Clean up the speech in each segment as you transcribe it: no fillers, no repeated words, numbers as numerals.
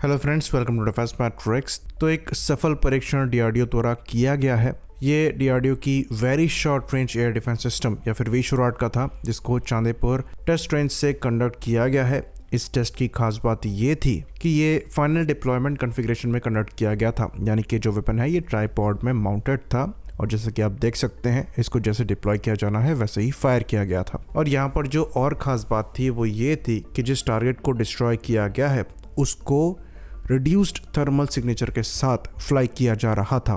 Hello friends, welcome to Defence Matrix. तो एक सफल परीक्षण डीआरडीओ द्वारा किया गया है। ये डीआरडीओ की very short range air defence system या फिर वीशोराट का था, जिसको चांदीपुर टेस्ट रेंज से कंडक्ट किया गया है। इस टेस्ट की खास बात ये थी कि ये फाइनल डिप्लॉयमेंट कॉन्फ़िगरेशन में कंडक्ट किया गया था, यानी कि जो वेपन है ये ट्राइपॉड में माउंटेड था और जैसे कि आप देख सकते हैं इसको जैसे डिप्लॉय किया जाना है वैसे ही फायर किया गया था। और यहाँ पर जो और ख़ास बात थी वो ये थी कि जिस टारगेट को डिस्ट्रॉय किया गया है उसको रिड्यूस्ड थर्मल सिग्नेचर के साथ फ्लाई किया जा रहा था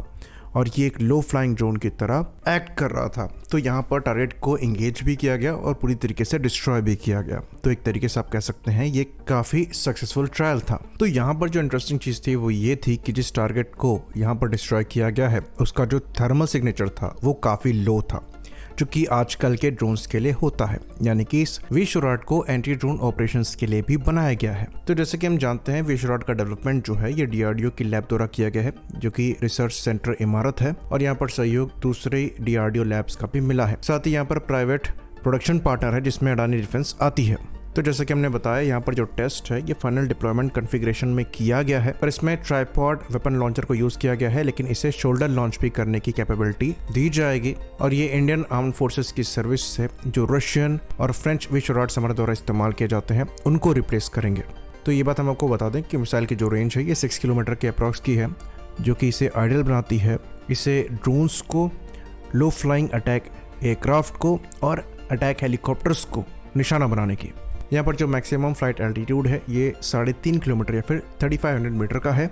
और ये एक लो फ्लाइंग ड्रोन की तरह एक्ट कर रहा था। तो यहाँ पर टारगेट को एंगेज भी किया गया और पूरी तरीके से डिस्ट्रॉय भी किया गया। तो एक तरीके से आप कह सकते हैं ये काफ़ी सक्सेसफुल ट्रायल था। तो यहाँ पर जो इंटरेस्टिंग चीज़ थी वो ये थी कि जिस टारगेट को यहाँ पर डिस्ट्रॉय किया गया है उसका जो थर्मल सिग्नेचर था वो काफ़ी लो था, जो कि आजकल के ड्रोन्स के लिए होता है। यानी कि इस वीशोराट को एंटी ड्रोन ऑपरेशंस के लिए भी बनाया गया है। तो जैसे कि हम जानते हैं वीशोराट का डेवलपमेंट जो है ये डीआरडीओ की लैब द्वारा किया गया है, जो कि रिसर्च सेंटर इमारत है और यहाँ पर सहयोग दूसरे डीआरडीओ लैब्स का भी मिला है। साथ ही यहाँ पर प्राइवेट प्रोडक्शन पार्टनर है जिसमें अडानी डिफेंस आती है। तो जैसे कि हमने बताया यहाँ पर जो टेस्ट है ये फाइनल डिप्लॉयमेंट कॉन्फ़िगरेशन में किया गया है और इसमें ट्राइपॉड वेपन लॉन्चर को यूज किया गया है, लेकिन इसे शोल्डर लॉन्च भी करने की कैपेबिलिटी दी जाएगी और ये इंडियन आर्म फोर्सेस की सर्विस से जो रशियन और फ्रेंच वीशोराट हमारे द्वारा इस्तेमाल किए जाते हैं उनको रिप्लेस करेंगे। तो ये बात हम आपको बता दें कि मिसाइल की जो रेंज है ये 6 किलोमीटर के अप्रॉक्स की है, जो कि इसे आइडियल बनाती है इसे ड्रोन्स को, लो फ्लाइंग अटैक एयरक्राफ्ट को और अटैक हेलीकॉप्टर्स को निशाना बनाने की। यहाँ पर जो मैक्सिमम फ्लाइट एल्टीट्यूड है ये 3.5 किलोमीटर या फिर 3500 मीटर का है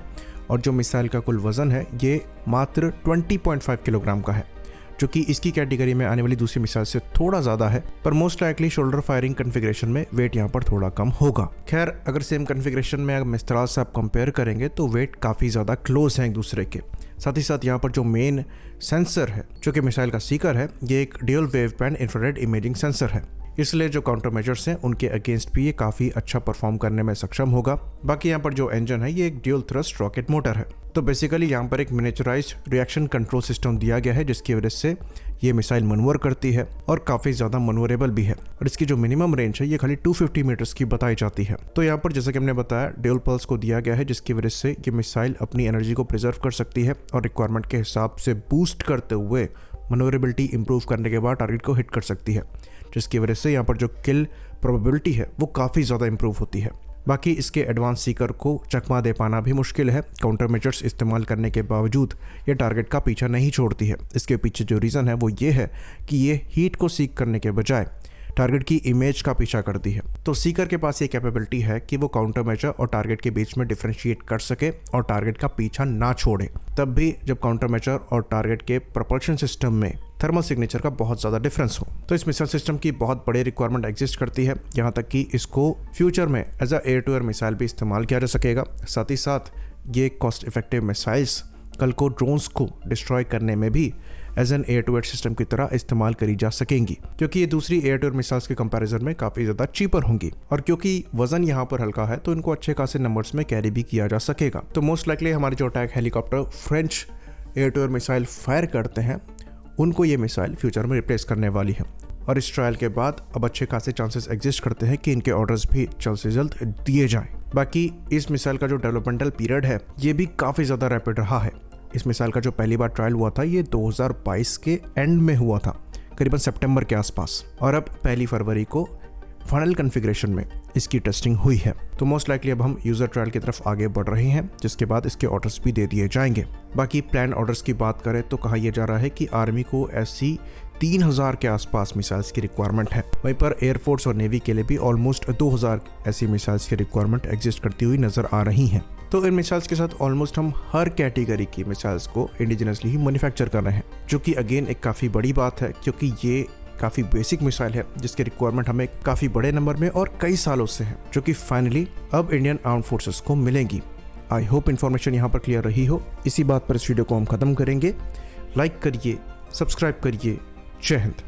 और जो मिसाइल का कुल वजन है ये मात्र 20.5 किलोग्राम का है, जो कि इसकी कैटेगरी में आने वाली दूसरी मिसाइल से थोड़ा ज़्यादा है। पर most likely shoulder firing configuration में वेट यहाँ पर थोड़ा कम होगा। खैर, अगर सेम कॉन्फ़िगरेशन में मिस्त्राल से आप कंपेयर करेंगे तो वेट काफ़ी ज़्यादा क्लोज हैं एक दूसरे के। साथ ही साथ यहाँ पर जो मेन सेंसर है जो कि मिसाइल का सीकर है ये एक dual wave band infrared imaging sensor है, इसलिए जो काउंटर मेजर्स हैं उनके अगेंस्ट भी ये काफ़ी अच्छा परफॉर्म करने में सक्षम होगा। बाकी यहाँ पर जो इंजन है ये एक ड्यूल थ्रस्ट रॉकेट मोटर है। तो बेसिकली यहाँ पर एक मिनिएचराइज्ड रिएक्शन कंट्रोल सिस्टम दिया गया है जिसकी वजह से ये मिसाइल मनूवर करती है और काफ़ी ज़्यादा मनूवरेबल भी है और इसकी जो मिनिमम रेंज है ये खाली 250 मीटर्स की बताई जाती है। तो यहाँ पर जैसे कि हमने बताया ड्यूल पल्स को दिया गया है जिसकी वजह से ये मिसाइल अपनी एनर्जी को प्रिजर्व कर सकती है और रिक्वायरमेंट के हिसाब से बूस्ट करते हुए मनोवरेबिलिटी इंप्रूव करने के बाद टारगेट को हिट कर सकती है, जिसकी वजह से यहाँ पर जो किल प्रोबेबिलिटी है वो काफ़ी ज़्यादा इंप्रूव होती है। बाकी इसके एडवांस सीकर को चकमा दे पाना भी मुश्किल है। काउंटर मेजर्स इस्तेमाल करने के बावजूद ये टारगेट का पीछा नहीं छोड़ती है। इसके पीछे जो रीज़न है वो ये है कि ये हीट को सीक करने के बजाय टारगेट की इमेज का पीछा करती है। तो सीकर के पास ये कैपेबिलिटी है कि वो काउंटर मेजर और टारगेट के बीच में डिफरेंशिएट कर सके और टारगेट का पीछा ना छोड़े, तब भी जब काउंटर मेजर और टारगेट के प्रपल्शन सिस्टम में थर्मल सिग्नेचर का बहुत ज़्यादा डिफरेंस हो। तो इस मिसाइल सिस्टम की बहुत बड़ी रिक्वायरमेंट एग्जिस्ट करती है, यहाँ तक कि इसको फ्यूचर में as a air to air missile भी इस्तेमाल किया जा सकेगा। साथ ही साथ ये कॉस्ट इफेक्टिव मिसाइल्स कल को ड्रोन्स को डिस्ट्रॉय करने में भी as an air to air system की तरह इस्तेमाल करी जा सकेंगी, क्योंकि ये दूसरी एयर टू एयर मिसाइल्स के कंपैरिजन में काफ़ी ज़्यादा चीपर होंगी और क्योंकि वजन यहाँ पर हल्का है तो इनको अच्छे खासे नंबर्स में कैरी भी किया जा सकेगा। तो मोस्ट लाइकली हमारे जो attack helicopter French air to air missile fire करते हैं उनको ये मिसाइल फ्यूचर में रिप्लेस करने वाली है और इस ट्रायल के बाद अब अच्छे खासे चांसेस एग्जिस्ट करते हैं कि इनके ऑर्डर्स भी जल्द से जल्द दिए जाएं। बाकी इस मिसाइल का जो डेवलपमेंटल पीरियड है ये भी काफ़ी ज़्यादा रैपिड रहा है। इस मिसाइल का जो पहली बार ट्रायल हुआ था ये 2022 के एंड में हुआ था, करीबन सितंबर के आसपास, और अब 1 फरवरी को फाइनल कॉन्फ़िगरेशन में इसकी टेस्टिंग हुई है। तो मोस्ट लाइकली अब हम यूज़र ट्रायल की तरफ आगे बढ़ रहे हैं, जिसके बाद इसके ऑर्डर्स भी दे दिए जाएंगे। बाकी प्लान ऑर्डर्स की बात करें तो कहा यह जा रहा है कि आर्मी को ऐसी 3000 के आसपास मिसाइल्स की रिक्वायरमेंट है। वहीं पर एयरफोर्स और नेवी के लिए भी ऑलमोस्ट 2000 ऐसी मिसाइल्स की रिक्वायरमेंट एग्जिस्ट करती हुई नजर आ रही हैं। तो इन मिसाइल्स के साथ ऑलमोस्ट हम हर कैटेगरी की मिसाइल्स को इंडिजिनसली ही मैन्युफैक्चर कर रहे हैं, जो कि अगेन एक काफ़ी बड़ी बात है, क्योंकि ये काफ़ी बेसिक मिसाइल है जिसकी रिक्वायरमेंट हमें काफ़ी बड़े नंबर में और कई सालों से है, जो कि फाइनली अब इंडियन आर्म फोर्सेस को मिलेंगी। आई होप इन्फॉर्मेशन यहाँ पर क्लियर रही हो। इसी बात पर इस वीडियो को हम खत्म करेंगे। लाइक करिए, सब्सक्राइब करिए। जय हिंद।